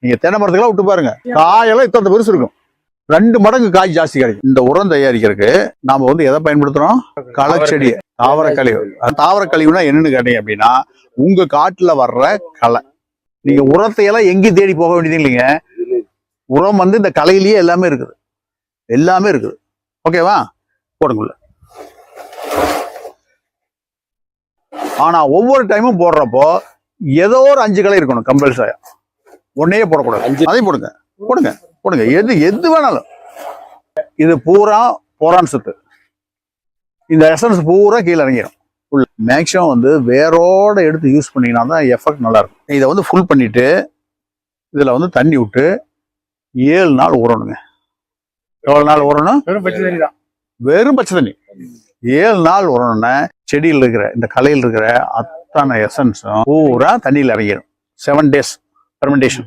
நீங்க தென்னை மரத்துக்கெல்லாம் விட்டு பாருங்க, காயெல்லாம் இத்தனை பெருசு இருக்கும். 2 மடங்கு காய் ஜாஸ்தி கிடைக்கும். இந்த உரம் தயாரிக்கிறதுக்கு நாம எதை பயன்படுத்துறோம்? களச்செடி, தாவர கழிவு. தாவர கழிவுனா என்னன்னு கேட்டீங்க அப்படின்னா, உங்க காட்டுல வர்ற களை. நீங்க உரத்தை எல்லாம் எங்கேயும் தேடி போக வேண்டியது இல்லைங்க. உரம் இந்த களையிலேயே எல்லாமே இருக்குது, எல்லாமே இருக்குது. ஓகேவா? போடுங்குள்ள. ஆனா ஒவ்வொரு டைமும் போடுறப்போ ஏதோ ஒரு 5 களை இருக்கணும் கம்பல்சரியா. ஒன்னையே போடக்கூடாது. அதையும் போடுங்க, போடுங்க, போடுங்க. எது வேணாலும். இது பூரா போரான் சத்து. இந்த எசன்ஸ் பூரா கீழே இறங்கிடும். மேக்ஸிமம் வேரோட எடுத்து யூஸ் பண்ணீங்கன்னா தான் எஃபெக்ட் நல்லா இருக்கும். இதை ஃபுல் பண்ணிட்டு இதுல தண்ணி விட்டு 7 நாள் ஊறணுங்க. எவ்வளவு நாள் ஊறணும்? வெறும் பச்சை தண்ணி. 7 நாள் ஊறணும்னா செடியில் இருக்கிற இந்த களையில் இருக்கிற அத்தனை எசன்ஸும் பூரா தண்ணியில் இறங்கிடும். 7 days fermentation.